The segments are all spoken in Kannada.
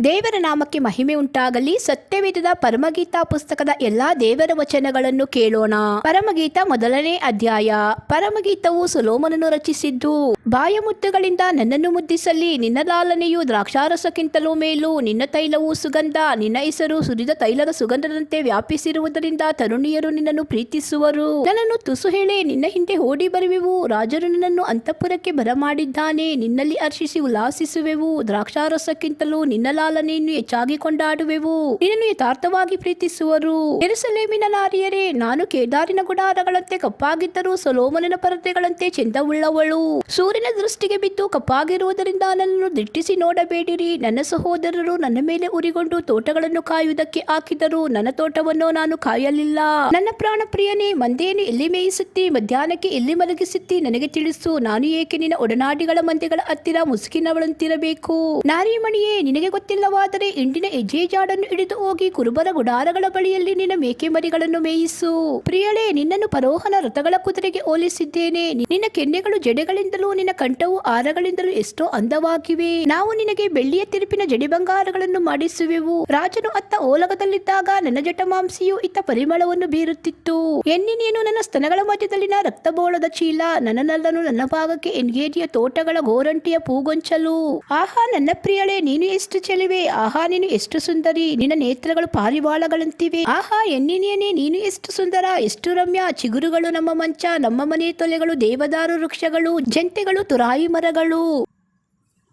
ದೇವರ ನಾಮಕ್ಕೆ ಮಹಿಮೆ ಉಂಟಾಗಲಿ. ಸತ್ಯವೇದದ ಪರಮಗೀತಾ ಪುಸ್ತಕದ ಎಲ್ಲಾ ದೇವರ ವಚನಗಳನ್ನು ಕೇಳೋಣ. ಪರಮಗೀತ ಮೊದಲನೇ ಅಧ್ಯಾಯ. ಪರಮಗೀತವು ಸೊಲೊಮೋನನು ರಚಿಸಿದ್ದು. ಬಾಯ ಮುದ್ದುಗಳಿಂದ ನನ್ನನ್ನು ಮುದ್ದಿಸಲಿ. ನಿನ್ನ ಲಾಲನೆಯು ದ್ರಾಕ್ಷಾರಸಕ್ಕಿಂತಲೂ ಮೇಲು, ನಿನ್ನ ತೈಲವು ಸುಗಂಧ. ನಿನ್ನ ಹೆಸರು ಸುರಿದ ತೈಲದ ಸುಗಂಧದಂತೆ ವ್ಯಾಪಿಸಿರುವುದರಿಂದ ತರುಣಿಯರು ನಿನ್ನನ್ನು ಪ್ರೀತಿಸುವರು. ನನ್ನನ್ನು ತುಸು ಹೇಳಿ ನಿನ್ನ ಹಿಂದೆ ಓಡಿ ಬರುವೆವು. ರಾಜರು ನನ್ನನ್ನು ಅಂತಃಪುರಕ್ಕೆ ಬರಮಾಡಿದ್ದಾನೆ. ನಿನ್ನಲ್ಲಿ ಹರ್ಷಿಸಿ ಉಲ್ಲಾಸಿಸುವೆವು. ದ್ರಾಕ್ಷಾರಸಕ್ಕಿಂತಲೂ ನಿನ್ನ ಲಾಲನೆಯನ್ನು ಹೆಚ್ಚಾಗಿ ಕೊಂಡಾಡುವೆವು. ನಿನ್ನನ್ನು ಯಥಾರ್ಥವಾಗಿ ಪ್ರೀತಿಸುವರು. ಯೆರೂಸಲೇಮಿನ ನಾರಿಯರೇ, ನಾನು ಕೇದಾರಿನ ಗುಡಾರಗಳಂತೆ ಕಪ್ಪಾಗಿದ್ದರೂ ಸೊಲೊಮೋನನ ಪರದೆಗಳಂತೆ ಚೆಂದವುಳ್ಳವಳು. ಸೂರ್ಯನ ದೃಷ್ಟಿಗೆ ಬಿದ್ದು ಕಪ್ಪಾಗಿರುವುದರಿಂದ ನನ್ನನ್ನು ದಿಟ್ಟಿಸಿ ನೋಡಬೇಡಿರಿ. ನನ್ನ ಸಹೋದರರು ನನ್ನ ಮೇಲೆ ಉರಿಗೊಂಡು ತೋಟಗಳನ್ನು ಕಾಯುವುದಕ್ಕೆ ಹಾಕಿದರು. ನನ್ನ ತೋಟವನ್ನು ನಾನು ಕಾಯಲಿಲ್ಲ. ನನ್ನ ಪ್ರಾಣ ಪ್ರಿಯನೇ, ಮಂದೆಯನ್ನು ಎಲ್ಲಿ ಮೇಯಿಸುತ್ತಿ? ಮಧ್ಯಾಹ್ನಕ್ಕೆ ಎಲ್ಲಿ ಮಲಗಿಸುತ್ತಿ? ನನಗೆ ತಿಳಿಸು. ನಾನು ಏಕೆ ನಿನ್ನ ಒಡನಾಡಿಗಳ ಮಂದೆಗಳ ಹತ್ತಿರ ಮುಸುಕಿನವಳಂತಿರಬೇಕು? ನಾರಿಮಣಿಯೇ, ನಿನಗೆ ಗೊತ್ತಿಲ್ಲವಾದರೆ ಇಂಡಿನ ಹೆಜ್ಜೆ ಜಾಡನ್ನು ಹಿಡಿದು ಹೋಗಿ ಕುರುಬರ ಗುಡಾರಗಳ ಬಳಿಯಲ್ಲಿ ನಿನ್ನ ಮೇಕೆ ಮರಿಗಳನ್ನು ಮೇಯಿಸು. ಪ್ರಿಯಳೇ, ನಿನ್ನನ್ನು ಫರೋಹನ ರಥಗಳ ಕುದುರೆಗೆ ಹೋಲಿಸಿದ್ದೇನೆ. ನಿನ್ನ ಕೆನ್ನೆಗಳು ಜಡೆಗಳಿಂದಲೂ ನಿನ್ನ ಕಂಠವು ಹಾರಗಳಿಂದಲೂ ಎಷ್ಟೋ ಅಂದವಾಗಿವೆ. ನಾವು ನಿನಗೆ ಬೆಳ್ಳಿಯ ತಿರುಪಿನ ಜಡೆ ಬಂಗಾರಗಳನ್ನು ಮಾಡಿಸುವೆವು. ರಾಜನು ಅತ್ತ ಓಲಗದಲ್ಲಿದ್ದಾಗ ನನ್ನ ಜಟಮಾಂಸಿಯು ಇತ್ತ ಪರಿಮಳವನ್ನು ಬೀರುತ್ತಿತ್ತು. ಎನ್ನಿನೇನು ನನ್ನ ಸ್ತನಗಳ ಮಧ್ಯದಲ್ಲಿನ ರಕ್ತಬೋಳದ ಚೀಲ, ನನ್ನನಲ್ಲನು ನನ್ನ ಭಾಗಕ್ಕೆ ಎನ್ಗೇರಿಯ ತೋಟಗಳ ಗೋರಂಟಿಯ ಪೂಗೊಂಚಲು. ಆಹಾ ನನ್ನ ಪ್ರಿಯಳೇ, ನೀನು ಎಷ್ಟು ಚೆಲುವೆ. ಆಹಾ ನೀನು ಎಷ್ಟು ಸುಂದರಿ. ನಿನ್ನ ನೇತ್ರಗಳು ಪಾರಿವಾಳಗಳಂತಿವೆ. ಆಹಾ ಎನ್ನಿನೇನೆ, ನೀನು ಎಷ್ಟು ಸುಂದರ, ಎಷ್ಟು ರಮ್ಯ. ಚಿಗುರುಗಳು ನಮ್ಮ ಮಂಚ, ನಮ್ಮ ಮನೆ ತೊಲೆಗಳು ದೇವದಾರು ವೃಕ್ಷಗಳು, ಜಂತೆಗಳು ತುರಾಯಿ ಮರಗಳು.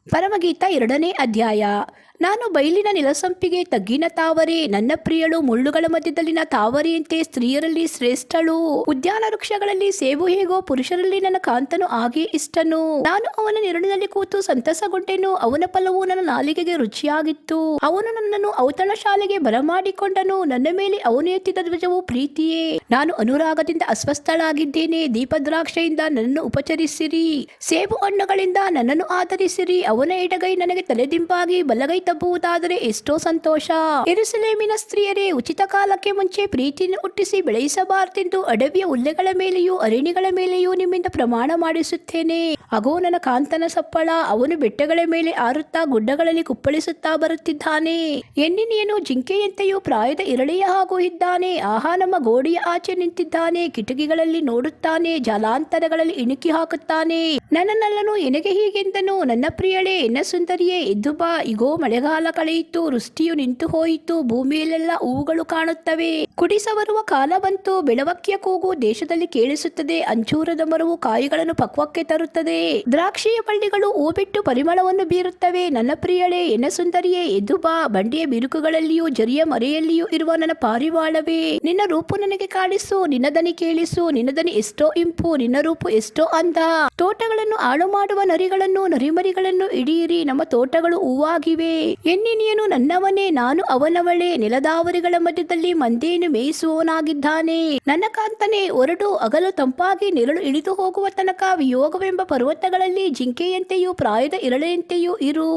ಪರಮಗೀತ ಎರಡನೇ ಅಧ್ಯಾಯ. ನಾನು ಬಯಲಿನ ನಿಲಸಂಪಿಗೆ, ತಗ್ಗಿನ ತಾವರೆ. ನನ್ನ ಪ್ರಿಯಳು ಮುಳ್ಳುಗಳ ಮಧ್ಯದಲ್ಲಿನ ತಾವರೆಯಂತೆ ಸ್ತ್ರೀಯರಲ್ಲಿ ಶ್ರೇಷ್ಠಳು. ಉದ್ಯಾನ ವೃಕ್ಷಗಳಲ್ಲಿ ಸೇಬು ಹೇಗೋ, ಪುರುಷರಲ್ಲಿ ನನ್ನ ಕಾಂತನು ಹಾಗೆ ಇಷ್ಟನು. ನಾನು ಅವನ ನೆರಳಿನಲ್ಲಿ ಕೂತು ಸಂತಸಗೊಂಡೆನು. ಅವನ ಫಲವು ನನ್ನ ನಾಲಿಗೆಗೆ ರುಚಿಯಾಗಿತ್ತು. ಅವನು ನನ್ನನ್ನು ಔತಣ ಶಾಲೆಗೆ ಬರಮಾಡಿಕೊಂಡನು. ನನ್ನ ಮೇಲೆ ಅವನು ಎತ್ತಿದ ಧ್ವಜವು ಪ್ರೀತಿಯೇ. ನಾನು ಅನುರಾಗದಿಂದ ಅಸ್ವಸ್ಥಳಾಗಿದ್ದೇನೆ. ದೀಪದ್ರಾಕ್ಷೆಯಿಂದ ನನ್ನನ್ನು ಉಪಚರಿಸಿರಿ. ಸೇಬು ಹಣ್ಣುಗಳಿಂದ ನನ್ನನ್ನು ಆಧರಿಸಿರಿ. ಅವನ ಎಡಗೈ ನನಗೆ ತಲೆದಿಂಬಾಗಿ, ಬಲಗೈ ತಬ್ಬುವುದಾದರೆ ಎಷ್ಟೋ ಸಂತೋಷ. ಯೆರೂಸಲೇಮಿನ ಸ್ತ್ರೀಯರೇ, ಉಚಿತ ಕಾಲಕ್ಕೆ ಮುಂಚೆ ಪ್ರೀತಿಯನ್ನು ಹುಟ್ಟಿಸಿ ಬೆಳೆಸಬಾರದೆಂದು ಅಡವಿಯ ಹುಲ್ಲೆಗಳ ಮೇಲೆಯೂ ಅರಣ್ಯಗಳ ಮೇಲೆಯೂ ನಿಮ್ಮಿಂದ ಪ್ರಮಾಣ ಮಾಡಿಸುತ್ತೇನೆ. ಅಗೋ ನನ್ನ ಕಾಂತನ ಸಪ್ಪಳ. ಅವನು ಬೆಟ್ಟಗಳ ಮೇಲೆ ಹಾರುತ್ತಾ ಗುಡ್ಡಗಳಲ್ಲಿ ಕುಪ್ಪಳಿಸುತ್ತಾ ಬರುತ್ತಿದ್ದಾನೆ. ಎನ್ನಿನೇನು ಜಿಂಕೆಯಂತೆಯೂ ಪ್ರಾಯದ ಇರಳೆಯ ಹಾಗೂ ಇದ್ದಾನೆ. ಆಹಾ ನಮ್ಮ ಗೋಡೆಯ ಆಚೆ ನಿಂತಿದ್ದಾನೆ. ಕಿಟಕಿಗಳಲ್ಲಿ ನೋಡುತ್ತಾನೆ. ಜಲಾಂತರಗಳಲ್ಲಿ ಇಣುಕಿ ಹಾಕುತ್ತಾನೆ. ನನ್ನನಲ್ಲನು ಎನಗೆ ಹೀಗೆಂದನು, ನನ್ನ ಪ್ರಿಯಳೇ, ಎನ್ನ ಸುಂದರಿಯೇ, ಎದ್ದು ಬಾ. ಇಗೋ ಮಳೆಗಾಲ ಕಳೆಯಿತು. ವೃಷ್ಟಿಯು ನಿಂತು ಹೋಯಿತು. ಭೂಮಿಯಲ್ಲೆಲ್ಲ ಹೂವುಗಳು ಕಾಣುತ್ತವೆ. ಕುಡಿಸ ಬರುವ ಕಾಲ ಬಂತು. ಬೆಳವಕ್ಕಿಯ ಕೂಗು ದೇಶದಲ್ಲಿ ಕೇಳಿಸುತ್ತದೆ. ಅಂಜೂರದ ಮರವು ಕಾಯಿಗಳನ್ನು ಪಕ್ವಕ್ಕೆ ತರುತ್ತದೆ. ದ್ರಾಕ್ಷಿಯ ಬಳ್ಳಿಗಳು ಹೂ ಬಿಟ್ಟು ಪರಿಮಳವನ್ನು ಬೀರುತ್ತವೆ. ನನ್ನ ಪ್ರಿಯಳೇ, ಎನ್ನ ಸುಂದರಿಯೇ, ಎದ್ದು ಬಾ. ಬಂಡೆಯ ಬಿರುಕುಗಳಲ್ಲಿಯೂ ಜರಿಯ ಮರೆಯಲ್ಲಿಯೂ ಇರುವ ನನ್ನ ಪಾರಿವಾಳವೇ, ನಿನ್ನ ರೂಪು ನನಗೆ ಕಾಣಿಸು. ನಿನ್ನ ದನಿ ಕೇಳಿಸು. ನಿನ್ನ ದನಿ ಎಷ್ಟೋ ಇಂಪು, ನಿನ್ನ ರೂಪು ಎಷ್ಟೋ ಅಂದ. ತೋಟಗಳನ್ನು ಹಾಳು ಮಾಡುವ ನರಿಗಳನ್ನು, ನರಿಮರಿಗಳನ್ನು ಹಿಡಿಯಿರಿ. ನಮ್ಮ ತೋಟಗಳು ಹೂವಾಗಿವೆ. ಎನ್ನಿನೇನು ನನ್ನವನೇ, ನಾನು ಅವನವಳೇ. ನೆಲದಾವರಿಗಳ ಮಧ್ಯದಲ್ಲಿ ಮಂದೆಯನ್ನು ಮೇಯಿಸುವವನಾಗಿದ್ದಾನೆ. ನನ್ನ ಕಾಂತನೇ, ಹೊರಡು. ಹಗಲು ತಂಪಾಗಿ ನೆರಳು ಇಳಿದು ಹೋಗುವ ತನಕ ವಿಯೋಗವೆಂಬ ಪರ್ವತಗಳಲ್ಲಿ ಜಿಂಕೆಯಂತೆಯೂ ಪ್ರಾಯದ ಇರಳೆಯಂತೆಯೂ ಇರು.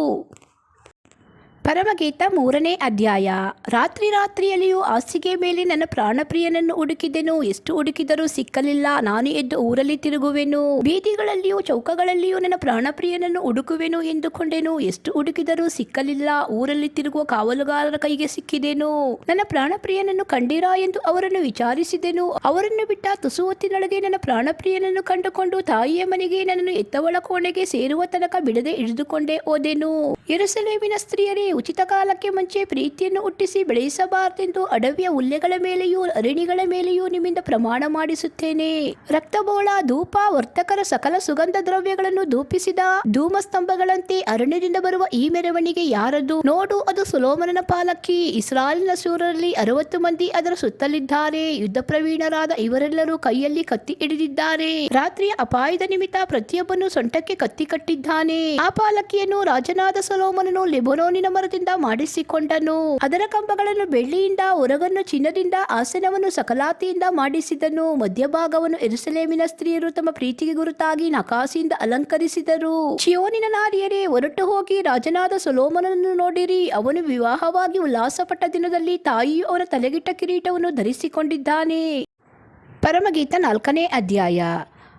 ಪರಮಗೀತ ಮೂರನೇ ಅಧ್ಯಾಯ. ರಾತ್ರಿಯಲ್ಲಿಯೂ ಹಾಸಿಗೆ ಮೇಲೆ ನನ್ನ ಪ್ರಾಣಪ್ರಿಯನನ್ನು ಹುಡುಕಿದೆನು. ಎಷ್ಟು ಹುಡುಕಿದರೂ ಸಿಕ್ಕಲಿಲ್ಲ. ನಾನು ಎದ್ದು ಊರಲ್ಲಿ ತಿರುಗುವೆನು. ಬೀದಿಗಳಲ್ಲಿಯೂ ಚೌಕಗಳಲ್ಲಿಯೂ ನನ್ನ ಪ್ರಾಣಪ್ರಿಯನನ್ನು ಹುಡುಕುವೆನು ಎಂದುಕೊಂಡೆನು. ಎಷ್ಟು ಹುಡುಕಿದರೂ ಸಿಕ್ಕಲಿಲ್ಲ. ಊರಲ್ಲಿ ತಿರುಗುವ ಕಾವಲುಗಾರರ ಕೈಗೆ ಸಿಕ್ಕಿದೆನು. ನನ್ನ ಪ್ರಾಣಪ್ರಿಯನನ್ನು ಕಂಡಿರಾ ಎಂದು ಅವರನ್ನು ವಿಚಾರಿಸಿದೆನು. ಅವರನ್ನು ಬಿಟ್ಟ ತುಸು ಹೊತ್ತಿನೊಳಗೆ ನನ್ನ ಪ್ರಾಣಪ್ರಿಯನನ್ನು ಕಂಡುಕೊಂಡು ತಾಯಿಯ ಮನೆಗೆ, ನನ್ನನ್ನು ಎತ್ತವಳ ಕೋಣೆಗೆ ಸೇರುವ ತನಕ ಬಿಡದೆ ಹಿಡಿದುಕೊಂಡೇ ಹೋದೆನು. ಯೆರೂಸಲೇಮಿನ ಸ್ತ್ರೀಯರೇ, ಉಚಿತ ಕಾಲಕ್ಕೆ ಮುಂಚೆ ಪ್ರೀತಿಯನ್ನು ಹುಟ್ಟಿಸಿ ಬೆಳೆಸಬಾರದೆಂದು ಅಡವಿಯ ಹುಲ್ಲೆಗಳ ಮೇಲೆಯೂ ಅರಣ್ಯಗಳ ಮೇಲೆಯೂ ನಿಮ್ಮಿಂದ ಪ್ರಮಾಣ ಮಾಡಿಸುತ್ತೇನೆ. ರಕ್ತಬೋಳ, ಧೂಪ, ವರ್ತಕರ ಸಕಲ ಸುಗಂಧ ದ್ರವ್ಯಗಳನ್ನು ಧೂಪಿಸಿದ ಧೂಮಸ್ತಂಭಗಳಂತೆ ಅರಣ್ಯದಿಂದ ಬರುವ ಈ ಮೆರವಣಿಗೆ ಯಾರದು? ನೋಡು, ಅದು ಸೊಲೊಮೋನನ ಪಾಲಕಿ. ಇಸ್ರಾಯೇಲಿನ ಶೂರರಲ್ಲಿ 60 ಮಂದಿ ಅದರ ಸುತ್ತಲಿದ್ದಾರೆ. ಯುದ್ಧ ಪ್ರವೀಣರಾದ ಇವರೆಲ್ಲರೂ ಕೈಯಲ್ಲಿ ಕತ್ತಿ ಹಿಡಿದಿದ್ದಾರೆ. ರಾತ್ರಿಯ ಅಪಾಯದ ನಿಮಿತ್ತ ಪ್ರತಿಯೊಬ್ಬನು ಸೊಂಟಕ್ಕೆ ಕತ್ತಿ ಕಟ್ಟಿದ್ದಾನೆ. ಆ ಪಾಲಕಿಯನ್ನು ರಾಜನಾದ ಸೊಲೊಮೋನನು ಲೆಬನೋನಿನ ಮರದಿಂದ ಮಾಡಿಸಿಕೊಂಡನು. ಅದರ ಕಂಬಗಳನ್ನು ಬೆಳ್ಳಿಯಿಂದ, ಹೊರಗನ್ನು ಚಿನ್ನದಿಂದ, ಆಸನವನ್ನು ಸಕಲಾತಿಯಿಂದ ಮಾಡಿಸಿದನು. ಮಧ್ಯಭಾಗವನ್ನು ಯೆರೂಸಲೇಮಿನ ಸ್ತ್ರೀಯರು ತಮ್ಮ ಪ್ರೀತಿಗೆ ಗುರುತಾಗಿ ನಕಾಸಿಯಿಂದ ಅಲಂಕರಿಸಿದರು. ಚೀಯೋನಿನ ನಾರಿಯರೇ, ಹೊರಟು ಹೋಗಿ ರಾಜನಾದ ಸೊಲೊಮೋನನನ್ನು ನೋಡಿರಿ. ಅವನು ವಿವಾಹವಾಗಿ ಉಲ್ಲಾಸಪಟ್ಟ ದಿನದಲ್ಲಿ ತಾಯಿಯು ಅವನ ತಲೆಗಿಟ್ಟ ಕಿರೀಟವನ್ನು ಧರಿಸಿಕೊಂಡಿದ್ದಾನೆ. ಪರಮಗೀತ ನಾಲ್ಕನೇ ಅಧ್ಯಾಯ.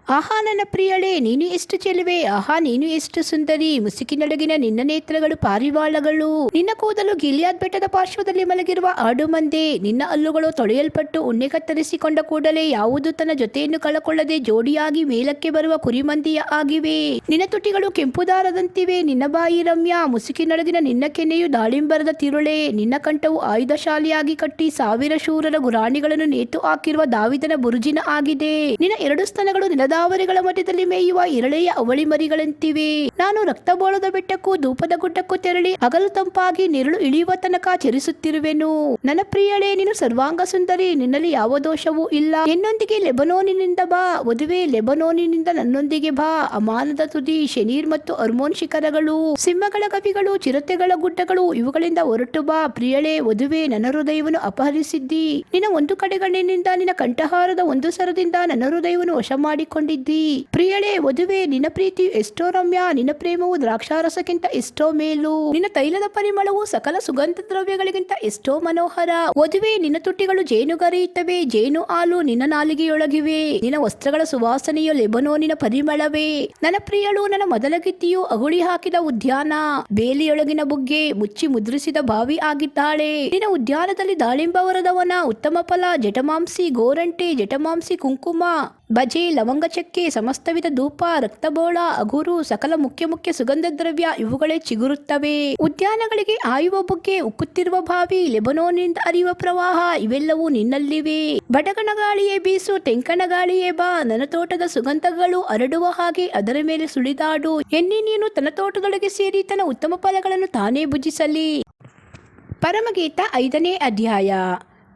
ಆಹಾ ನನ್ನ ಪ್ರಿಯಳೇ, ನೀನು ಎಷ್ಟು ಚೆಲುವೆ, ಆಹಾ ನೀನು ಎಷ್ಟು ಸುಂದರಿ, ಮುಸುಕಿನೊಳಗಿನ ನಿನ್ನ ನೇತ್ರಗಳು ಪಾರಿವಾಳಗಳು, ನಿನ್ನ ಕೂದಲು ಗಿಲಿಯಾದ್ ಬೆಟ್ಟದ ಪಾರ್ಶ್ವದಲ್ಲಿ ಮಲಗಿರುವ ಆಡು ಮಂದೆ, ನಿನ್ನ ಹಲ್ಲುಗಳು ತೊಳೆಯಲ್ಪಟ್ಟು ಉಣ್ಣೆ ಕತ್ತರಿಸಿಕೊಂಡ ಕೂಡಲೇ ಯಾವುದು ತನ್ನ ಜೊತೆಯನ್ನು ಕಳಕೊಳ್ಳದೆ ಜೋಡಿಯಾಗಿ ಮೇಲಕ್ಕೆ ಬರುವ ಕುರಿಮಂದಿಯ ಆಗಿವೆ. ನಿನ್ನ ತುಟಿಗಳು ಕೆಂಪು ದಾರದಂತಿವೆ, ನಿನ್ನ ಬಾಯಿ ರಮ್ಯ, ಮುಸುಕಿನೊಳಗಿನ ನಿನ್ನ ಕೆನ್ನೆಯು ದಾಳಿಂಬರದ ತಿರುಳೆ, ನಿನ್ನ ಕಂಠವು ಆಯುಧಶಾಲಿಯಾಗಿ ಕಟ್ಟಿ ಸಾವಿರ ಶೂರರ ಗುರಾಣಿಗಳನ್ನು ನೇತು ಹಾಕಿರುವ ದಾವಿದನ ಬುರುಜಿನ ಆಗಿದೆ. ನಿನ್ನ ಎರಡು ಸ್ತನಗಳು ನೆಲದಾವರೆಗಳ ಮಧ್ಯದಲ್ಲಿ ಮೇಯುವ ಇರಳೆಯ ಅವಳಿ ಮರಿಗಳಂತಿವೆ. ನಾನು ರಕ್ತಬೋಳದ ಬೆಟ್ಟಕ್ಕೂ ಧೂಪದ ಗುಡ್ಡಕ್ಕೂ ತೆರಳಿ ಹಗಲು ತಂಪಾಗಿ ನೆರಳು ಇಳಿಯುವ ತನಕ ಚರಿಸುತ್ತಿರುವೆನು. ನನ್ನ ಪ್ರಿಯಳೇ, ನೀನು ಸರ್ವಾಂಗ ಸುಂದರಿ, ನಿನ್ನಲ್ಲಿ ಯಾವ ದೋಷವೂ ಇಲ್ಲ. ಎನ್ನೊಂದಿಗೆ ಲೆಬನೋನಿನಿಂದ ಬಾ ವಧುವೆ, ಲೆಬನೋನಿನಿಂದ ನನ್ನೊಂದಿಗೆ ಬಾ. ಅಮಾನದ ತುದಿ, ಶೆನೀರ್ ಮತ್ತು ಅರ್ಮೋನ್ ಶಿಖರಗಳು, ಸಿಂಹಗಳ ಗವಿಗಳು, ಚಿರತೆಗಳ ಗುಡ್ಡಗಳು, ಇವುಗಳಿಂದ ಹೊರಟು ಬಾ. ಪ್ರಿಯಳೇ ವಧುವೆ, ನನ್ನ ಹೃದಯವನ್ನು ಅಪಹರಿಸಿದ್ದಿ. ನಿನ್ನ ಒಂದು ಕಡೆಗಣ್ಣಿನಿಂದ, ನಿನ್ನ ಕಂಠಹಾರದ ಒಂದು ಸರದಿಂದ ನನ್ನ ಹೃದಯವನ್ನು ವಶ ಮಾಡಿಕೊಂಡಿದ್ದಿ. ಪ್ರಿಯಳೇ ವಧುವೆ, ನಿನ್ನ ಪ್ರೀತಿಯು ಎಷ್ಟೋ ರಮ್ಯ, ನಿನ್ನ ಪ್ರೇಮವು ದ್ರಾಕ್ಷಾರಸಕ್ಕಿಂತ ಎಷ್ಟೋ ಮೇಲು, ನಿನ್ನ ತೈಲದ ಪರಿಮಳವು ಸಕಲ ಸುಗಂಧ ದ್ರವ್ಯಗಳಿಗಿಂತ ಎಷ್ಟೋ ಮನೋಹರ. ವಧುವೆ, ನಿನ್ನ ತುಟಿಗಳು ಜೇನುಗರೆಯುತ್ತವೆ, ಜೇನು ಹಾಲು ನಿನ್ನ ನಾಲಿಗೆಯೊಳಗಿವೆ, ನಿನ್ನ ವಸ್ತ್ರಗಳ ಸುವಾಸನೆಯು ಲೆಬನೋನಿನ ಪರಿಮಳವೇ. ನನ್ನ ಪ್ರಿಯಳು, ನನ್ನ ಮೊದಲ ಗಿತ್ತಿಯು ಅಗುಳಿ ಹಾಕಿದ ಉದ್ಯಾನ, ಬೇಲಿಯೊಳಗಿನ ಬುಗ್ಗೆ, ಮುಚ್ಚಿ ಮುದ್ರಿಸಿದ ಬಾವಿ ಆಗಿದ್ದಾಳೆ. ನಿನ್ನ ಉದ್ಯಾನದಲ್ಲಿ ದಾಳಿಂಬವರದವನ, ಉತ್ತಮ ಫಲ, ಜಟಮಾಂಸಿ ಗೋರಂಟೆ, ಜಟಮಾಂಸಿ ಕುಂಕುಮ, ಬಜೆ, ಲವಂಗ ಚಕ್ಕೆ, ಸಮಸ್ತವಿಧ ಧೂಪ, ರಕ್ತಬೋಳ, ಅಗುರು, ಸಕಲ ಮುಖ್ಯ ಮುಖ್ಯ ಸುಗಂಧ ದ್ರವ್ಯ ಇವುಗಳೇ ಚಿಗುರುತ್ತವೆ. ಉದ್ಯಾನಗಳಿಗೆ ಆಯುವ ಬುಗ್ಗೆ, ಉಕ್ಕುತ್ತಿರುವ ಬಾವಿ, ಲೆಬನೋನಿಂದ ಹರಿಯುವ ಪ್ರವಾಹ ಇವೆಲ್ಲವೂ ನಿನ್ನಲ್ಲಿವೆ. ಬಡಗಣ ಗಾಳಿಯೇ ಬೀಸು, ತೆಂಕಣ ಗಾಳಿಯೇ ಬಾ, ನನ್ನ ತೋಟದ ಸುಗಂಧಗಳು ಹರಡುವ ಹಾಗೆ ಅದರ ಮೇಲೆ ಸುಳಿದಾಡು. ಎನ್ನಿ ನೀನು ತನ್ನ ತೋಟದೊಳಗೆ ಸೇರಿ ತನ್ನ ಉತ್ತಮ ಫಲಗಳನ್ನು ತಾನೇ ಭುಜಿಸಲಿ. ಪರಮಗೀತ 5ನೇ ಅಧ್ಯಾಯ.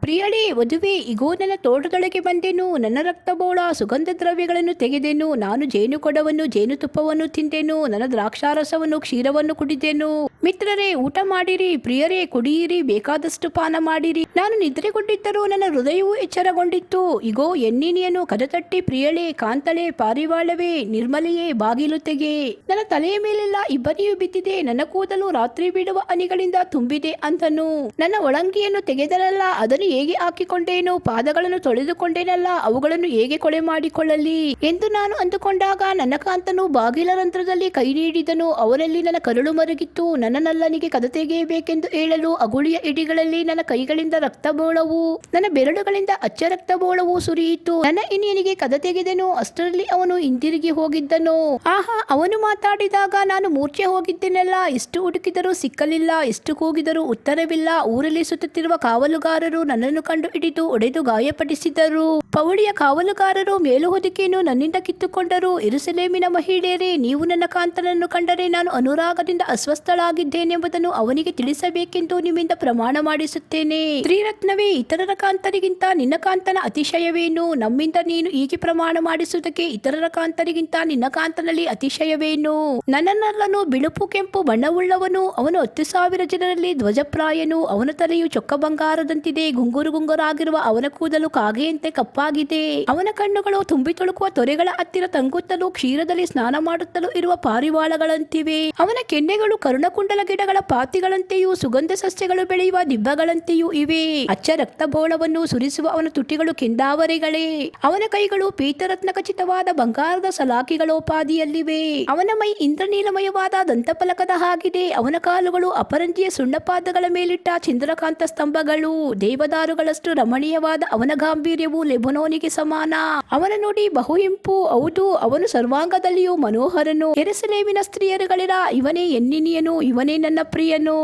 ಪ್ರಿಯಳೇ ವಧುವೆ, ಇಗೋ ನನ್ನ ತೋಟದೊಳಗೆ ಬಂದೆನು, ನನ್ನ ರಕ್ತಬೋಳ ಸುಗಂಧ ದ್ರವ್ಯಗಳನ್ನು ತೆಗೆದೆನು. ನಾನು ಜೇನುಕೊಡವನ್ನು ಜೇನುತುಪ್ಪವನ್ನು ತಿಂದೆನು, ನನ್ನ ದ್ರಾಕ್ಷಾರಸವನ್ನು ಕ್ಷೀರವನ್ನು ಕುಡಿದೆನು. ಮಿತ್ರರೇ ಊಟ ಮಾಡಿರಿ, ಪ್ರಿಯರೇ ಕುಡಿಯಿರಿ, ಬೇಕಾದಷ್ಟು ಪಾನ ಮಾಡಿರಿ. ನಾನು ನಿದ್ರೆಗೊಂಡಿದ್ದರೂ ನನ್ನ ಹೃದಯವು ಎಚ್ಚರಗೊಂಡಿತ್ತು. ಇಗೋ ಎನ್ನಿನಿಯನು ಕದತಟ್ಟಿ, ಪ್ರಿಯಳೇ, ಕಾಂತಳೆ, ಪಾರಿವಾಳವೇ, ನಿರ್ಮಲೆಯೇ, ಬಾಗಿಲು ತೆಗೆ. ನನ್ನ ತಲೆಯ ಮೇಲೆಲ್ಲ ಇಬ್ಬನಿಯು ಬಿದ್ದಿದೆ, ನನ್ನ ಕೂದಲು ರಾತ್ರಿ ಬಿಡುವ ಹನಿಗಳಿಂದ ತುಂಬಿದೆ ಅಂತನು. ನನ್ನ ಒಳಂಗಿಯನ್ನು ತೆಗೆದರಲ್ಲ, ಅದನ್ನು ಹೇಗೆ ಹಾಕಿಕೊಂಡೇನು, ಪಾದಗಳನ್ನು ತೊಳೆದುಕೊಂಡೇನಲ್ಲ, ಅವುಗಳನ್ನು ಹೇಗೆ ಕೊಳೆ ಮಾಡಿಕೊಳ್ಳಲಿ ಎಂದು ನಾನು ಅಂದುಕೊಂಡಾಗ ನನ್ನ ಕಾಂತನು ಬಾಗಿಲ ರಂಧ್ರದಲ್ಲಿ ಕೈ ನೀಡಿದನು. ಅವನಲ್ಲಿ ನನ್ನ ಕರುಳು ಮರುಗಿತ್ತು. ನನ್ನ ನಲ್ಲನಿಗೆ ಕದ ತೆಗೆಯಬೇಕೆಂದು ಹೇಳಲು ಅಗುಳಿಯ ಇಡಿಗಳಲ್ಲಿ ನನ್ನ ಕೈಗಳಿಂದ ರಕ್ತಬೋಳವು, ನನ್ನ ಬೆರಳುಗಳಿಂದ ಅಚ್ಚ ರಕ್ತಬೋಳವು ಸುರಿಯಿತು. ನನ್ನ ಇನಿಯನಿಗೆ ಕದ ತೆಗೆದೆನು, ಅಷ್ಟರಲ್ಲಿ ಅವನು ಹಿಂದಿರುಗಿ ಹೋಗಿದ್ದನು. ಆಹಾ, ಅವನು ಮಾತಾಡಿದಾಗ ನಾನು ಮೂರ್ಛೆ ಹೋಗಿದ್ದೇನಲ್ಲ. ಎಷ್ಟು ಹುಡುಕಿದರೂ ಸಿಕ್ಕಲಿಲ್ಲ, ಎಷ್ಟು ಕೂಗಿದರೂ ಉತ್ತರವಿಲ್ಲ. ಊರಲ್ಲಿ ಸುತ್ತುತ್ತಿರುವ ಕಾವಲುಗಾರರು ನನ್ನನ್ನು ಕಂಡು ಹಿಡಿದು ಒಡೆದು ಗಾಯಪಡಿಸಿದರು. ಪೌಳಿಯ ಕಾವಲುಗಾರರು ಮೇಲು ಹೊದಿಕೆಯನ್ನು ನನ್ನಿಂದ ಕಿತ್ತುಕೊಂಡರು. ಯೆರೂಸಲೇಮಿನ ಮಹಿಳೆಯರೇ, ನೀವು ನನ್ನ ಕಾಂತನನ್ನು ಕಂಡರೆ ನಾನು ಅನುರಾಗದಿಂದ ಅಸ್ವಸ್ಥಳಾಗಿದ್ದೇನೆಂಬುದನ್ನು ಅವನಿಗೆ ತಿಳಿಸಬೇಕೆಂದು ನಿಮ್ಮಿಂದ ಪ್ರಮಾಣ ಮಾಡಿಸುತ್ತೇನೆ. ತ್ರಿರತ್ನವೇ, ಇತರರ ಕಾಂತರಿಗಿಂತ ನಿನ್ನ ಕಾಂತನ ಅತಿಶಯವೇನು? ನಮ್ಮಿಂದ ನೀನು ಹೀಗೆ ಪ್ರಮಾಣ ಮಾಡಿಸುವುದಕ್ಕೆ ಇತರರ ಕಾಂತರಿಗಿಂತ ನಿನ್ನ ಕಾಂತನಲ್ಲಿ ಅತಿಶಯವೇನು? ನನ್ನನ್ನಲ್ಲನು ಬಿಳುಪು ಕೆಂಪು ಬಣ್ಣವುಳ್ಳವನು, ಅವನು 10,000 ಜನರಲ್ಲಿ ಧ್ವಜಪ್ರಾಯನು. ಅವನ ತಲೆಯು ಚೊಕ್ಕ ಬಂಗಾರದಂತಿದೆ, ಗುಂಗುರು ಗುಂಗುರಾಗಿರುವ ಅವನ ಕೂದಲು ಕಾಗೆಯಂತೆ ಕಪ್ಪಾಗಿದೆ. ಅವನ ಕಣ್ಣುಗಳು ತುಂಬಿ ತುಳುಕುವ ತೊರೆಗಳ ಹತ್ತಿರ ತಂಗುತ್ತಲೂ ಕ್ಷೀರದಲ್ಲಿ ಸ್ನಾನ ಮಾಡುತ್ತಲೂ ಇರುವ ಪಾರಿವಾಳಗಳಂತಿವೆ. ಅವನ ಕೆನ್ನೆಗಳು ಕರುಣಕುಂಡಲ ಗಿಡಗಳ ಪಾತಿಗಳಂತೆಯೂ ಸುಗಂಧ ಸಸ್ಯಗಳು ಬೆಳೆಯುವ ದಿಬ್ಬಗಳಂತೆಯೂ ಇವೆ. ಅಚ್ಚ ರಕ್ತಬೋಳವನ್ನು ಸುರಿಸುವ ಅವನ ತುಟಿಗಳು ಕೆಂದಾವರೆಗಳೇ. ಅವನ ಕೈಗಳು ಪೀತರತ್ನ ಖಚಿತವಾದ ಬಂಗಾರದ ಸಲಾಕಿಗಳೋಪಾದಿಯಲ್ಲಿವೆ. ಅವನ ಮೈ ಇಂದ್ರನೀಲಮಯವಾದ ದಂತಫಲಕದ ಹಾಗಿದೆ. ಅವನ ಕಾಲುಗಳು ಅಪರಂಜಿಯ ಸುಣ್ಣಪಾದಗಳ ಮೇಲಿಟ್ಟ ಚಂದ್ರಕಾಂತ ಸ್ತಂಭಗಳು. ದೇವದಾರುಗಳಷ್ಟು ರಮಣೀಯವಾದ ಅವನ ಗಾಂಭೀರ್ಯವು ಲೆಬನೋನಿಗೆ ಸಮಾನ. ಅವನ ನುಡಿ ಬಹುಹಿಂಪು, ಹೌದು, ಅವನು ಸರ್ವಾಂಗದಲ್ಲಿಯೂ ಮನೋಹರನು. ಯೆರೂಸಲೇಮಿನ ಸ್ತ್ರೀಯರುಗಳಿರ, ಇವನೇ ಎನ್ನಿನಿಯನು, ಇವನೇ ನನ್ನ ಪ್ರಿಯನು.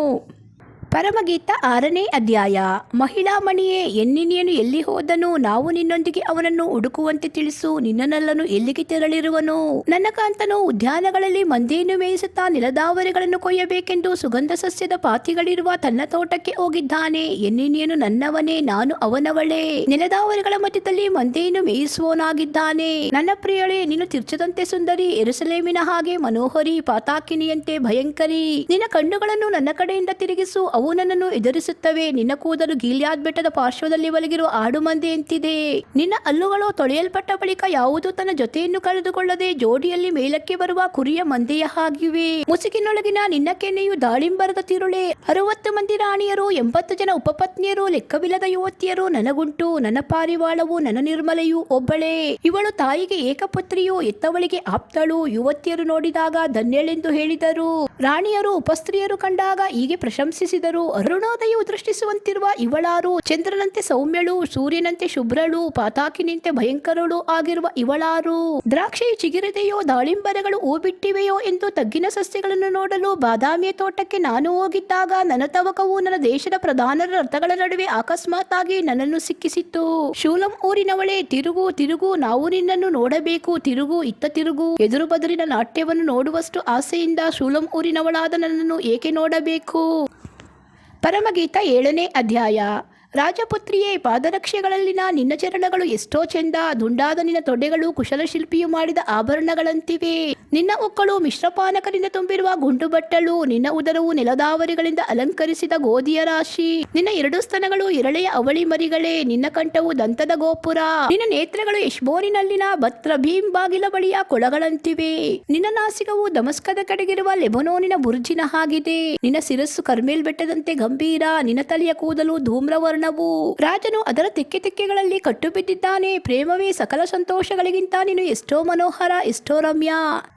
ಪರಮಗೀತ 6ನೇ ಅಧ್ಯಾಯ. ಮಹಿಳಾ ಮಣಿಯೇ, ಎನ್ನಿನಿಯನು ಎಲ್ಲಿ ಹೋದನು? ನಾವು ನಿನ್ನೊಂದಿಗೆ ಅವನನ್ನು ಹುಡುಕುವಂತೆ ತಿಳಿಸು. ನಿನ್ನನಲ್ಲನು ಎಲ್ಲಿಗೆ ತೆರಳಿರುವನು? ನನ್ನ ಕಾಂತನು ಉದ್ಯಾನಗಳಲ್ಲಿ ಮಂದೆಯನ್ನು ಮೇಯಿಸುತ್ತಾ ನೆಲದಾವರೆಗಳನ್ನು ಕೊಯ್ಯಬೇಕೆಂದು ಸುಗಂಧ ಸಸ್ಯದ ಪಾತಿಗಳಿರುವ ತನ್ನ ತೋಟಕ್ಕೆ ಹೋಗಿದ್ದಾನೆ. ಎನ್ನಿನಿಯನು ನನ್ನವನೇ, ನಾನು ಅವನವಳೇ. ನೆಲದಾವರೆಗಳ ಮಧ್ಯದಲ್ಲಿ ಮಂದೆಯನ್ನು ಮೇಯಿಸುವವನಾಗಿದ್ದಾನೆ. ನನ್ನ ಪ್ರಿಯಳೇ, ನೀನು ತಿರ್ಚದಂತೆ ಸುಂದರಿ, ಯೆರೂಸಲೇಮಿನ ಹಾಗೆ ಮನೋಹರಿ, ಪಾತಾಕಿನಿಯಂತೆ ಭಯಂಕರಿ. ನಿನ್ನ ಕಣ್ಣುಗಳನ್ನು ನನ್ನ ಕಡೆಯಿಂದ ತಿರುಗಿಸು, ಅವು ನನ್ನನ್ನು ಎದುರಿಸುತ್ತವೆ. ನಿನ್ನ ಕೂದಲು ಗೀಲ್ಯಾದ್ ಬೆಟ್ಟದ ಪಾರ್ಶ್ವದಲ್ಲಿ ಮಲಗಿರುವ ಆಡು ಮಂದೆಯಂತಿದೆ. ನಿನ್ನ ಹಲ್ಲುಗಳು ತೊಳೆಯಲ್ಪಟ್ಟ ಬಳಿಕ ಯಾವುದು ತನ್ನ ಜೊತೆಯನ್ನು ಕಳೆದುಕೊಳ್ಳದೆ ಜೋಡಿಯಲ್ಲಿ ಮೇಲಕ್ಕೆ ಬರುವ ಕುರಿಯ ಮಂದೆಯ ಹಾಗಿವೆ. ಮುಸುಕಿನೊಳಗಿನ ನಿನ್ನ ಕೆನ್ನೆಯು ದಾಳಿಂಬರದ ತಿರುಳೆ. 60 ಮಂದಿ ರಾಣಿಯರು, 80 ಜನ ಉಪಪತ್ನಿಯರು, ಲೆಕ್ಕವಿಲ್ಲದ ಯುವತಿಯರು ನನಗುಂಟು. ನನ್ನ ಪಾರಿವಾಳವು, ನನ್ನ ನಿರ್ಮಲೆಯು ಒಬ್ಬಳೇ. ಇವಳು ತಾಯಿಗೆ ಏಕಪುತ್ರಿಯು, ಎತ್ತವಳಿಗೆ ಆಪ್ತಳು. ಯುವತಿಯರು ನೋಡಿದಾಗ ಧನ್ಯಳೆಂದು ಹೇಳಿದರು. ರಾಣಿಯರು ಉಪಸ್ತ್ರೀಯರು ಕಂಡಾಗ ಹೀಗೆ ಪ್ರಶಂಸಿಸಿದರು. ಅರುಣೋದಯವು ದೃಷ್ಟಿಸುವಂತಿರುವ ಇವಳಾರು? ಚಂದ್ರನಂತೆ ಸೌಮ್ಯಳು, ಸೂರ್ಯನಂತೆ ಶುಭ್ರಳು, ಪಾತಾಕಿನಂತೆ ಭಯಂಕರಳು ಆಗಿರುವ ಇವಳಾರು? ದ್ರಾಕ್ಷಿಯು ಚಿಗುರಿದೆಯೋ, ದಾಳಿಂಬರಗಳು ಹೂ ಬಿಟ್ಟಿವೆಯೋ ಎಂದು ತಗ್ಗಿನ ಸಸ್ಯಗಳನ್ನು ನೋಡಲು ಬಾದಾಮಿಯ ತೋಟಕ್ಕೆ ನಾನು ಹೋಗಿದ್ದಾಗ ನನ್ನ ತವಕವು ನನ್ನ ದೇಶದ ಪ್ರಧಾನರ ರಥಗಳ ನಡುವೆ ಅಕಸ್ಮಾತ್ ಆಗಿ ನನ್ನನ್ನು ಸಿಕ್ಕಿಸಿತ್ತು. ಶೂಲಂ ಊರಿನವಳೇ, ತಿರುಗು ತಿರುಗು, ನಾವು ನಿನ್ನನ್ನು ನೋಡಬೇಕು. ತಿರುಗು, ಇತ್ತ ತಿರುಗು. ಎದುರು ಬದುರಿನ ನಾಟ್ಯವನ್ನು ನೋಡುವಷ್ಟು ಆಸೆಯಿಂದ ಶೂಲಂ ಊರಿನವಳಾದ ನನ್ನನ್ನು ಏಕೆ ನೋಡಬೇಕು? ಪರಮಗೀತ 7ನೇ ಅಧ್ಯಾಯ. ರಾಜಪುತ್ರಿಯೇ, ಪಾದರಕ್ಷೆಗಳಲ್ಲಿನ ನಿನ್ನ ಚರಣಗಳು ಎಷ್ಟೋ ಚೆಂದ. ದುಂಡಾದ ನಿನ್ನ ತೊಡೆಗಳು ಕುಶಲಶಿಲ್ಪಿಯು ಮಾಡಿದ ಆಭರಣಗಳಂತಿವೆ. ನಿನ್ನ ಉಕ್ಕಳು ಮಿಶ್ರಪಾನಕರಿಂದ ತುಂಬಿರುವ ಗುಂಡು ಬಟ್ಟಲು. ನಿನ್ನ ಉದರವು ನೆಲದಾವರಿಗಳಿಂದ ಅಲಂಕರಿಸಿದ ಗೋಧಿಯ ರಾಶಿ. ನಿನ್ನ 2 ಸ್ತನಗಳು ಎರಳೆಯ ಅವಳಿ ಮರಿಗಳೇ. ನಿನ್ನ ಕಂಠವು ದಂತದ ಗೋಪುರ. ನಿನ್ನ ನೇತ್ರಗಳು ಯಶ್ಬೋನಿನಲ್ಲಿನ ಬತ್ರಭೀಮ್ ಬಾಗಿಲ ಬಳಿಯ ಕೊಳಗಳಂತಿವೆ. ನಿನ್ನ ನಾಸಿಕವು ದಮಸ್ಕದ ಕಡೆಗಿರುವ ಲೆಬನೋನಿನ ಬುರ್ಜಿನ ಹಾಗಿದೆ. ನಿನ್ನ ಶಿರಸ್ಸು ಕರ್ಮೇಲ್ ಬೆಟ್ಟದಂತೆ ಗಂಭೀರ. ನಿನ್ನ ತಲೆಯ ಕೂದಲು ಧೂಮ್ರವರ್ಣ. ರಾಜನು ಅದರ ತೆಕ್ಕೆ ತೆಕ್ಕೆಗಳಲ್ಲಿ ಕಟ್ಟು ಬಿದ್ದಿದ್ದಾನೆ. ಪ್ರೇಮವೇ, ಸಕಲ ಸಂತೋಷಗಳಿಗಿಂತ ನೀನು ಎಷ್ಟೋ ಮನೋಹರ, ಎಷ್ಟೋ ರಮ್ಯ.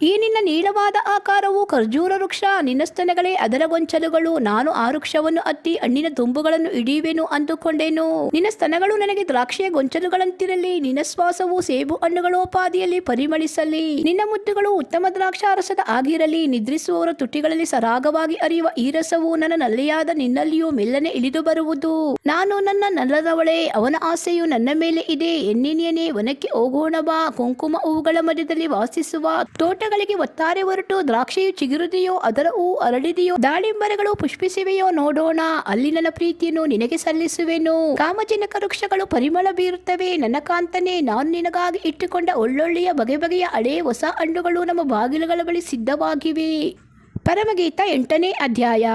ಈ ನಿನ್ನ ನೀಳವಾದ ಆಕಾರವು ಖರ್ಜೂರ ವೃಕ್ಷ. ನಿನ್ನ ಸ್ತನಗಳೇ ಅದರ ಗೊಂಚಲುಗಳು. ನಾನು ಆ ವೃಕ್ಷವನ್ನು ಹತ್ತಿ ಹಣ್ಣಿನ ತುಂಬುಗಳನ್ನು ಹಿಡಿಯುವೆನು ಅಂದುಕೊಂಡೆನು. ನಿನ್ನ ಸ್ತನಗಳು ನನಗೆ ದ್ರಾಕ್ಷಿಯ ಗೊಂಚಲುಗಳಂತಿರಲಿ. ನಿನ್ನ ಶ್ವಾಸವು ಸೇಬು ಹಣ್ಣುಗಳೋಪಾದಿಯಲ್ಲಿ ಪರಿಮಳಿಸಲಿ. ನಿನ್ನ ಮುದ್ದುಗಳು ಉತ್ತಮ ದ್ರಾಕ್ಷಾರಸದ ಆಗಿರಲಿ. ನಿದ್ರಿಸುವವರ ತುಟಿಗಳಲ್ಲಿ ಸರಾಗವಾಗಿ ಹರಿಯುವ ಈ ರಸವು ನನ್ನ ನಲ್ಲೆಯಾದ ನಿನ್ನಲ್ಲಿಯೂ ಮೆಲ್ಲನೆ ಇಳಿದು ಬರುವುದು. ನಾನು ನನ್ನ ನಲ್ಲದವಳೇ, ಅವನ ಆಸೆಯು ನನ್ನ ಮೇಲೆ ಇದೆ. ಎನ್ನಿನಿಯನೇ, ವನಕ್ಕೆ ಹೋಗೋಣ ಬಾ. ಕುಂಕುಮ ಹೂವುಗಳ ಮಧ್ಯದಲ್ಲಿ ವಾಸಿಸುವ ತೋಟಗಳಿಗೆ ಒತ್ತಾರೆ ಹೊರಟು ದ್ರಾಕ್ಷಿಯು ಚಿಗುರಿದೆಯೋ, ಅದರ ಹೂ ಅರಳಿದೆಯೋ, ದಾಳಿಂಬರಗಳು ಪುಷ್ಪಿಸಿವೆಯೋ ನೋಡೋಣ. ಅಲ್ಲಿ ನನ್ನ ಪ್ರೀತಿಯನ್ನು ನಿನಗೆ ಸಲ್ಲಿಸುವೆನು. ಕಾಮಜನಕ ವೃಕ್ಷಗಳು ಪರಿಮಳ ಬೀರುತ್ತವೆ. ನನ್ನ ಕಾಂತನೇ, ನಾನು ನಿನಗಾಗಿ ಇಟ್ಟುಕೊಂಡ ಒಳ್ಳೊಳ್ಳೆಯ ಬಗೆ ಬಗೆಯ ಹಳೆ ಹೊಸ ಹಣ್ಣುಗಳು ನಮ್ಮ ಬಾಗಿಲುಗಳ ಬಳಿ ಸಿದ್ಧವಾಗಿವೆ. ಪರಮಗೀತ 8ನೇ ಅಧ್ಯಾಯ.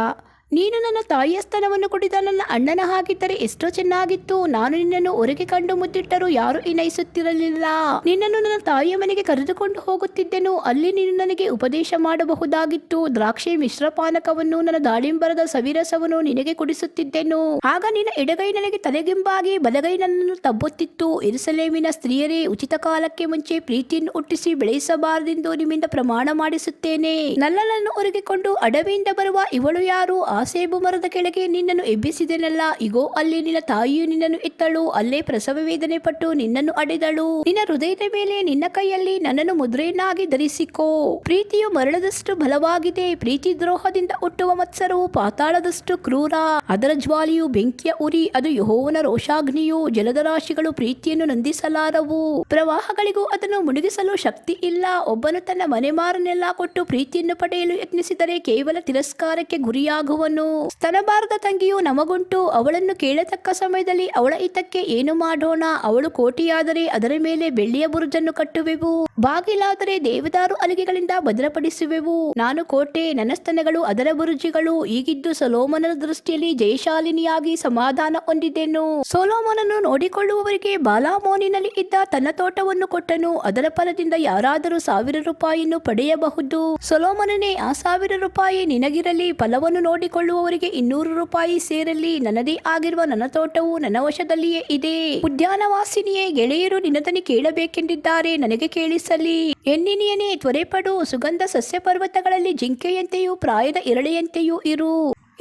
ನೀನು ನನ್ನ ತಾಯಿಯ ಸ್ತನವನ್ನು ಕುಡಿದ ನನ್ನ ಅಣ್ಣನ ಹಾಗಿದ್ದರೆ ಎಷ್ಟೋ ಚೆನ್ನಾಗಿತ್ತು. ನಾನು ನಿನ್ನನ್ನು ಹೊರಗೆ ಕಂಡು ಮುದ್ದಿಟ್ಟರೂ ಯಾರು ಇನೈಸುತ್ತಿರಲಿಲ್ಲ. ನಿನ್ನನ್ನು ನನ್ನ ತಾಯಿಯ ಮನೆಗೆ ಕರೆದುಕೊಂಡು ಹೋಗುತ್ತಿದ್ದೆನು. ಅಲ್ಲಿ ನೀನು ನನಗೆ ಉಪದೇಶ ಮಾಡಬಹುದಾಗಿತ್ತು. ದ್ರಾಕ್ಷಿ ಮಿಶ್ರಪಾನಕವನ್ನು, ನನ್ನ ದಾಳಿಂಬರದ ಸವಿರಸವನ್ನು ನಿನಗೆ ಕುಡಿಸುತ್ತಿದ್ದೆನು. ಆಗ ನಿನ್ನ ಎಡಗೈ ನನಗೆ ತಲೆಗಿಂಬಾಗಿ, ಬಲಗೈ ನನ್ನನ್ನು ತಬ್ಬುತ್ತಿತ್ತು. ಯೆರೂಸಲೇಮಿನ ಸ್ತ್ರೀಯರೇ, ಉಚಿತ ಕಾಲಕ್ಕೆ ಮುಂಚೆ ಪ್ರೀತಿಯನ್ನು ಹುಟ್ಟಿಸಿ ಬೆಳೆಸಬಾರದೆಂದು ನಿಮ್ಮಿಂದ ಪ್ರಮಾಣ ಮಾಡಿಸುತ್ತೇನೆ. ನನ್ನನ್ನು ಹೊರಗಿಕೊಂಡು ಅಡವಿಯಿಂದ ಬರುವ ಇವಳು ಯಾರು? ಸೇಬು ಮರದ ಕೆಳಗೆ ನಿನ್ನನ್ನು ಎಬ್ಬಿಸಿದೆನಲ್ಲ. ಇಗೋ, ಅಲ್ಲಿ ನಿನ್ನ ತಾಯಿಯು ನಿನ್ನನ್ನು ಎತ್ತಳು. ಅಲ್ಲೇ ಪ್ರಸವ ವೇದನೆ ಪಟ್ಟು ನಿನ್ನನ್ನು ಅಡೆದಳು. ನಿನ್ನ ಹೃದಯದ ಮೇಲೆ ನಿನ್ನ ಕೈಯಲ್ಲಿ ನನ್ನನ್ನು ಮುದ್ರೆಯನ್ನಾಗಿ ಧರಿಸಿಕೋ. ಪ್ರೀತಿಯು ಮರಳದಷ್ಟು ಬಲವಾಗಿದೆ. ಪ್ರೀತಿ ದ್ರೋಹದಿಂದ ಹುಟ್ಟುವ ಮತ್ಸರವು ಪಾತಾಳದಷ್ಟು ಕ್ರೂರ. ಅದರ ಜ್ವಾಲೆಯು ಬೆಂಕಿಯ ಉರಿ. ಅದು ಯೆಹೋವನ ರೋಷಾಗ್ನಿಯು. ಜಲದ ರಾಶಿಗಳು ಪ್ರೀತಿಯನ್ನು ನಂದಿಸಲಾರವು. ಪ್ರವಾಹಗಳಿಗೂ ಅದನ್ನು ಮುಳುಗಿಸಲು ಶಕ್ತಿ ಇಲ್ಲ. ಒಬ್ಬನು ತನ್ನ ಮನೆಮಾರನ್ನೆಲ್ಲ ಕೊಟ್ಟು ಪ್ರೀತಿಯನ್ನು ಪಡೆಯಲು ಯತ್ನಿಸಿದರೆ ಕೇವಲ ತಿರಸ್ಕಾರಕ್ಕೆ ಗುರಿಯಾಗುವನು. ಸ್ತನಬಾರದ ತಂಗಿಯು ನಮಗುಂಟು. ಅವಳನ್ನು ಕೇಳತಕ್ಕ ಸಮಯದಲ್ಲಿ ಅವಳ ಹಿತಕ್ಕೆ ಏನು ಮಾಡೋಣ? ಅವಳು ಕೋಟೆಯಾದರೆ ಅದರ ಮೇಲೆ ಬೆಳ್ಳಿಯ ಬುರುಜನ್ನು ಕಟ್ಟುವೆವು. ಬಾಗಿಲಾದರೆ ದೇವದಾರು ಹಲಿಗೆಗಳಿಂದ ಭದ್ರಪಡಿಸುವೆವು. ನಾನು ಕೋಟೆ, ನನ್ನ ಸ್ತನಗಳು ಅದರ ಬುರುಜಿಗಳು. ಈಗಿದ್ದು ಸೊಲೊಮೋನನ ದೃಷ್ಟಿಯಲ್ಲಿ ಜಯಶಾಲಿನಿಯಾಗಿ ಸಮಾಧಾನ ಹೊಂದಿದ್ದೆನು. ಸೊಲೊಮೋನನ್ನು ನೋಡಿಕೊಳ್ಳುವವರಿಗೆ ಬಾಲಾಮೋನಿನಲ್ಲಿ ಇದ್ದ ತನ್ನ ತೋಟವನ್ನು ಕೊಟ್ಟನು. ಅದರ ಫಲದಿಂದ ಯಾರಾದರೂ 1000 ರೂಪಾಯಿಯನ್ನು ಪಡೆಯಬಹುದು. ಸೊಲೊಮೋನನೇ, ಆ 1000 ರೂಪಾಯಿ ನಿನಗಿರಲಿ. ಫಲವನ್ನು ನೋಡಿಕೊಳ್ಳುವವರಿಗೆ 200 ರೂಪಾಯಿ ಸೇರಲಿ. ನನ್ನದೇ ಆಗಿರುವ ನನ್ನ ತೋಟವು ನನ್ನ ವಶದಲ್ಲಿಯೇ ಇದೆ. ಉದ್ಯಾನವಾಸಿನಿಯೇ, ಗೆಳೆಯರು ನಿನ್ನದನ್ನು ಕೇಳಬೇಕೆಂದಿದ್ದಾರೆ, ನನಗೆ ಕೇಳಿಸಲಿ. ಎನ್ನಿನಿಯನೇ, ತ್ವರೆಪಡು. ಸುಗಂಧ ಸಸ್ಯ ಪರ್ವತಗಳಲ್ಲಿ ಜಿಂಕೆಯಂತೆಯೂ ಪ್ರಾಯದ ಎರಳೆಯಂತೆಯೂ ಇರು.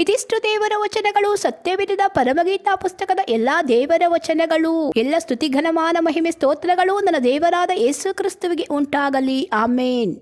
ಇದಿಷ್ಟು ದೇವರ ವಚನಗಳು. ಸತ್ಯವಿಧದ ಪರಮಗೀತಾ ಪುಸ್ತಕದ ಎಲ್ಲಾ ದೇವರ ವಚನಗಳು. ಎಲ್ಲ ಸ್ತುತಿ, ಘನಮಾನ, ಮಹಿಮೆ, ಸ್ತೋತ್ರಗಳು ನನ್ನ ದೇವರಾದ ಯೇಸು ಕ್ರಿಸ್ತುವಿಗೆ ಉಂಟಾಗಲಿ. ಆಮೇನ್.